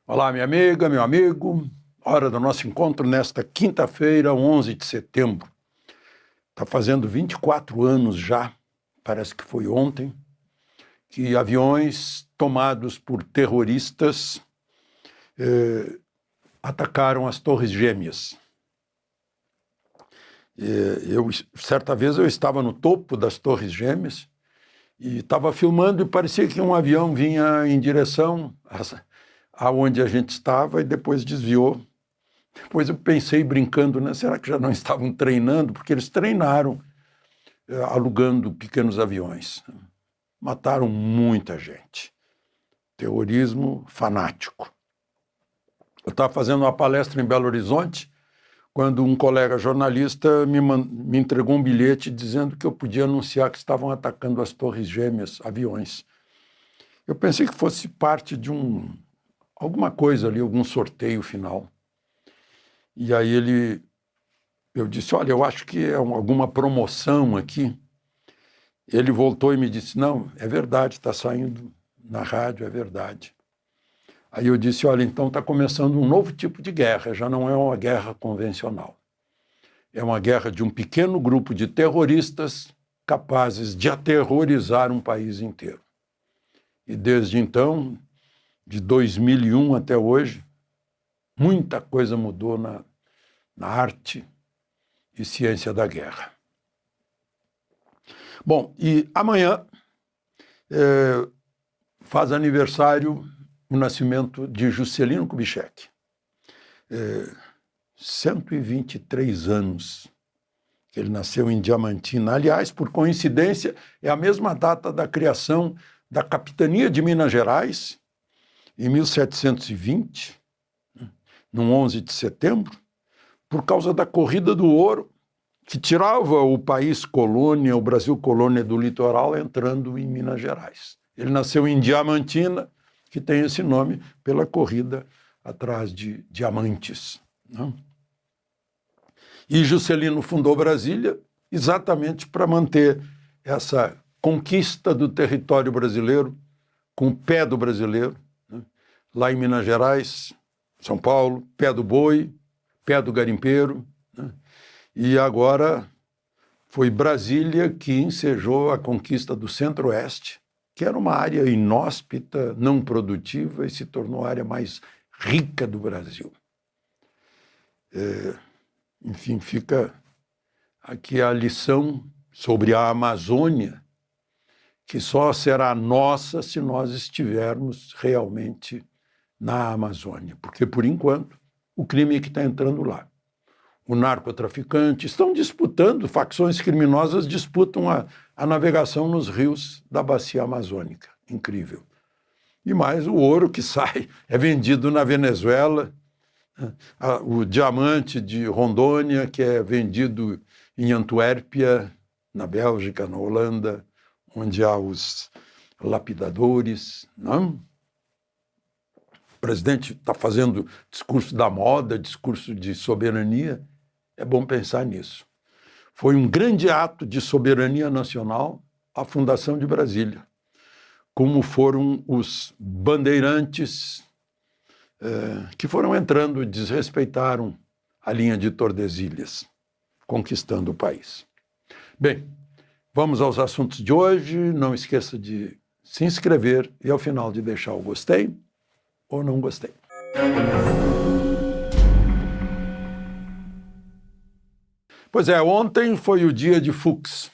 Olá, minha amiga, meu amigo. Hora do nosso encontro nesta quinta-feira, 11 de setembro. Está fazendo 24 anos já, parece que foi ontem, que aviões tomados por terroristas atacaram as Torres Gêmeas. Certa vez eu estava no topo das Torres Gêmeas e estava filmando e parecia que um avião vinha em direção aonde a gente estava e depois desviou. Depois eu pensei brincando, né? Será que já não estavam treinando? Porque eles treinaram alugando pequenos aviões. Mataram muita gente. Terrorismo fanático. Eu estava fazendo uma palestra em Belo Horizonte quando um colega jornalista me entregou um bilhete dizendo que eu podia anunciar que estavam atacando as Torres Gêmeas, aviões. Eu pensei que fosse parte de alguma coisa ali, algum sorteio final. E aí eu disse, olha, eu acho que é alguma promoção aqui. Ele voltou e me disse, não, é verdade, está saindo na rádio, é verdade. Aí eu disse, olha, então está começando um novo tipo de guerra, já não é uma guerra convencional. É uma guerra de um pequeno grupo de terroristas capazes de aterrorizar um país inteiro. E desde então, de 2001 até hoje, muita coisa mudou na arte e ciência da guerra. Bom, e amanhã faz aniversário o nascimento de Juscelino Kubitschek. 123 anos que ele nasceu em Diamantina. Aliás, por coincidência, é a mesma data da criação da Capitania de Minas Gerais, em 1720, no 11 de setembro, por causa da Corrida do Ouro, que tirava o país colônia, o Brasil colônia do litoral, entrando em Minas Gerais. Ele nasceu em Diamantina, que tem esse nome pela corrida atrás de diamantes. Não? E Juscelino fundou Brasília exatamente para manter essa conquista do território brasileiro com o pé do brasileiro, né? Lá em Minas Gerais, São Paulo, pé do boi, pé do garimpeiro, né? E agora foi Brasília que ensejou a conquista do Centro-Oeste, que era uma área inóspita, não produtiva, e se tornou a área mais rica do Brasil. Enfim, fica aqui a lição sobre a Amazônia, que só será nossa se nós estivermos realmente na Amazônia, porque, por enquanto, o crime é que está entrando lá. O narcotraficante, estão disputando, facções criminosas disputam a navegação nos rios da bacia amazônica. Incrível. E mais o ouro que sai, é vendido na Venezuela, o diamante de Rondônia, que é vendido em Antuérpia, na Bélgica, na Holanda, onde há os lapidadores. Não? O presidente está fazendo discurso da moda, discurso de soberania. É bom pensar nisso. Foi um grande ato de soberania nacional a fundação de Brasília, como foram os bandeirantes que foram entrando e desrespeitaram a linha de Tordesilhas, conquistando o país. Bem, vamos aos assuntos de hoje. Não esqueça de se inscrever e, ao final, de deixar o gostei ou não gostei. Pois é, ontem foi o dia de Fux.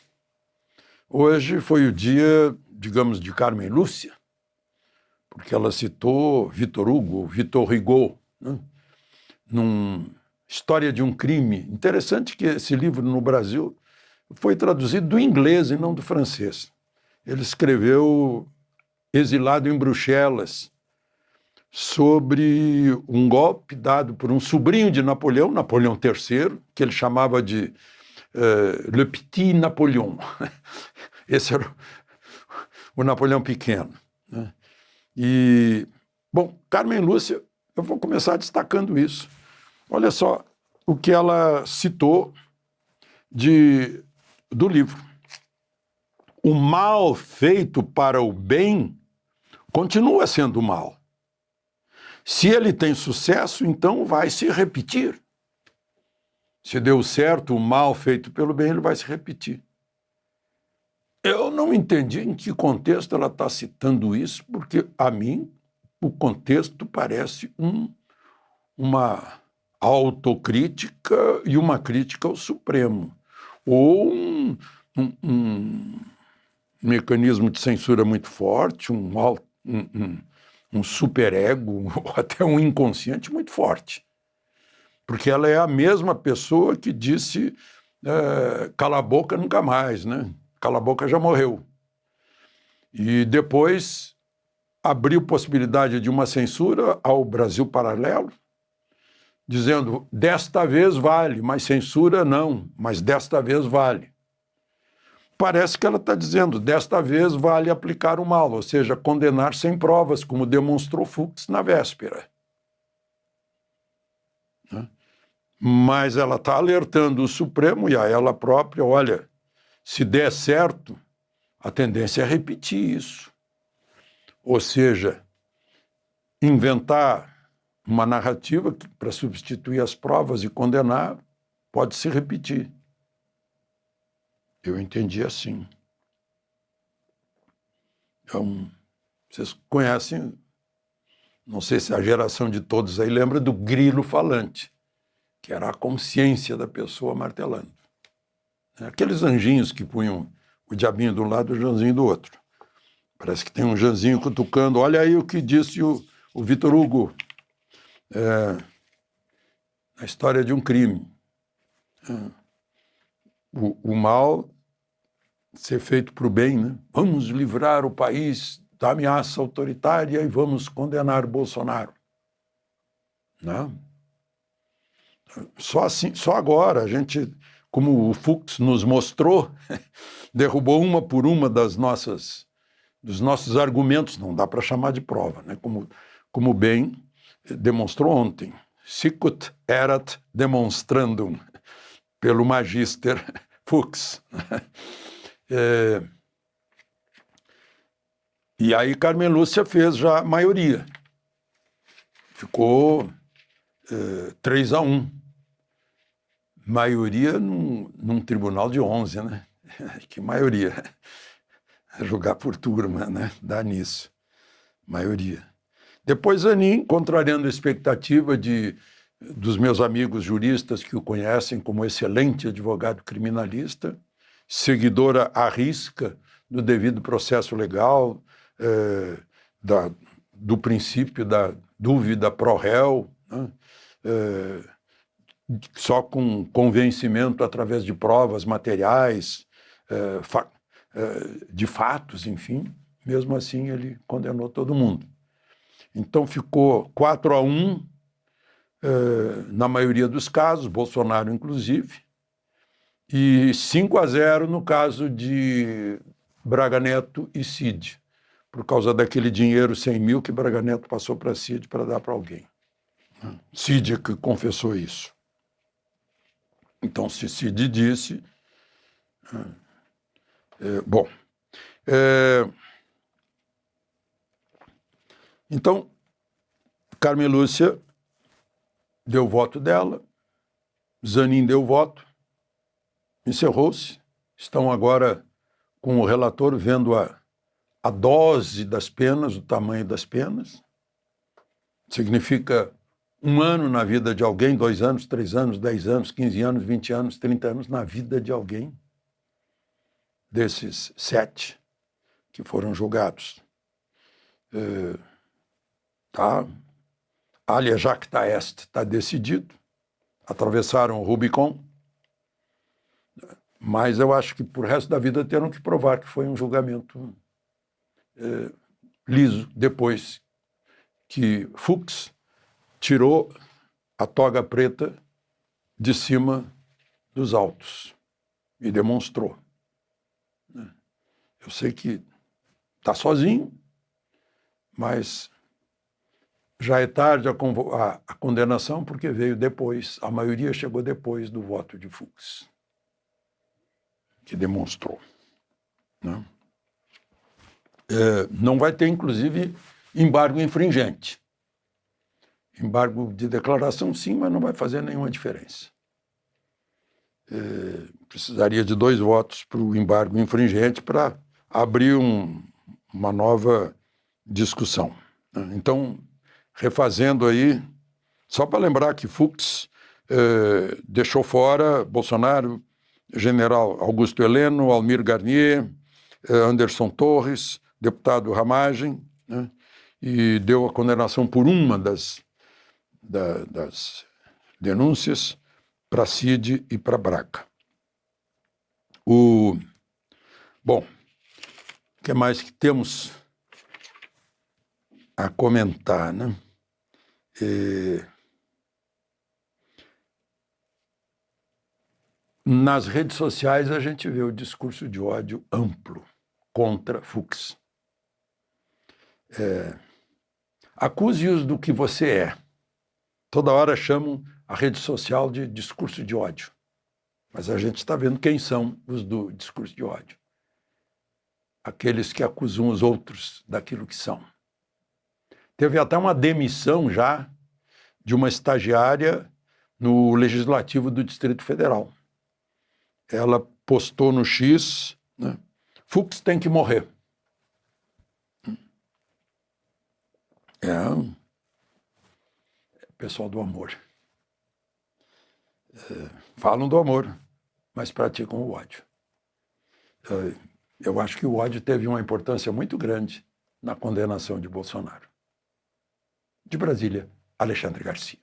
Hoje foi o dia, digamos, de Carmen Lúcia, porque ela citou Victor Hugo, Victor Hugo, né? História de um crime. Interessante que esse livro no Brasil foi traduzido do inglês e não do francês. Ele escreveu exilado em Bruxelas, sobre um golpe dado por um sobrinho de Napoleão, Napoleão III, que ele chamava de Le Petit Napoléon. Esse era o Napoleão pequeno. Né? E, bom, Carmen Lúcia, eu vou começar destacando isso. Olha só o que ela citou do livro. O mal feito para o bem continua sendo mal. Se ele tem sucesso, então vai se repetir. Se deu certo o mal feito pelo bem, ele vai se repetir. Eu não entendi em que contexto ela está citando isso, porque, a mim, o contexto parece uma autocrítica e uma crítica ao Supremo, ou um mecanismo de censura muito forte, um superego, ou até um inconsciente muito forte. Porque ela é a mesma pessoa que disse cala a boca nunca mais, né? Cala a boca já morreu. E depois abriu possibilidade de uma censura ao Brasil Paralelo, dizendo, desta vez vale, mas censura não, mas desta vez vale. Parece que ela está dizendo, desta vez vale aplicar o mal, ou seja, condenar sem provas, como demonstrou Fux na véspera. Mas ela está alertando o Supremo e a ela própria, olha, se der certo, a tendência é repetir isso. Ou seja, inventar uma narrativa que, para substituir as provas e condenar, pode se repetir. Eu entendi assim. Então, vocês conhecem, não sei se a geração de todos aí lembra do grilo falante, que era a consciência da pessoa martelando. Aqueles anjinhos que punham o diabinho de um lado e o Janzinho do outro. Parece que tem um Janzinho cutucando. Olha aí o que disse o Vitor Hugo na história de um crime. O mal ser feito para o bem, né? Vamos livrar o país da ameaça autoritária e vamos condenar Bolsonaro. Não? Só assim, só agora a gente, como o Fux nos mostrou, derrubou uma por uma dos nossos argumentos, não dá para chamar de prova, né? Como bem demonstrou ontem. Sicut erat demonstrandum, pelo Magister Fux. E aí Carmen Lúcia fez já a maioria. Ficou 3-1. Maioria num tribunal de 11, né? Que maioria? Julgar por turma, né? Dá nisso. Maioria. Depois Zanin, contrariando a expectativa dos meus amigos juristas que o conhecem como excelente advogado criminalista, seguidora à risca do devido processo legal, do princípio da dúvida pro réu, né? Só com convencimento através de provas materiais, de fatos, enfim. Mesmo assim, ele condenou todo mundo. Então, ficou 4-1 na maioria dos casos, Bolsonaro inclusive, e 5-0 no caso de Braga Neto e Cid, por causa daquele dinheiro 100 mil que Braga Neto passou para Cid para dar para alguém. Cid que confessou isso. Então, se Cid disse... bom... Então, Carmen Lúcia deu o voto dela, Zanin deu o voto, encerrou-se. Estão agora com o relator vendo a dose das penas, o tamanho das penas. Significa 1 ano na vida de alguém, 2 anos, 3 anos, 10 anos, 15 anos, 20 anos, 30 anos na vida de alguém, desses 7 que foram julgados. Tá? Alia jacta est, está decidido. Atravessaram o Rubicon. Mas eu acho que por resto da vida terão que provar que foi um julgamento liso, depois que Fux tirou a toga preta de cima dos autos e demonstrou. Eu sei que está sozinho, mas já é tarde a condenação, porque veio depois, a maioria chegou depois do voto de Fux, que demonstrou. Né? Não vai ter, inclusive, embargo infringente. Embargo de declaração, sim, mas não vai fazer nenhuma diferença. Precisaria de 2 votos para o embargo infringente para abrir uma nova discussão. Então, refazendo aí, só para lembrar que Fux deixou fora Bolsonaro, general Augusto Heleno, Almir Garnier, Anderson Torres, deputado Ramagem, né, e deu a condenação por uma das denúncias para Cid e para Braga. Bom, o que mais que temos a comentar, né? Nas redes sociais a gente vê o discurso de ódio amplo contra Fux. Acuse-os do que você é. Toda hora chamam a rede social de discurso de ódio. Mas a gente está vendo quem são os do discurso de ódio. Aqueles que acusam os outros daquilo que são. Teve até uma demissão já de uma estagiária no Legislativo do Distrito Federal. Ela postou no X, né, Fux tem que morrer. Pessoal do amor. Falam do amor, mas praticam o ódio. Eu acho que o ódio teve uma importância muito grande na condenação de Bolsonaro. De Brasília, Alexandre Garcia.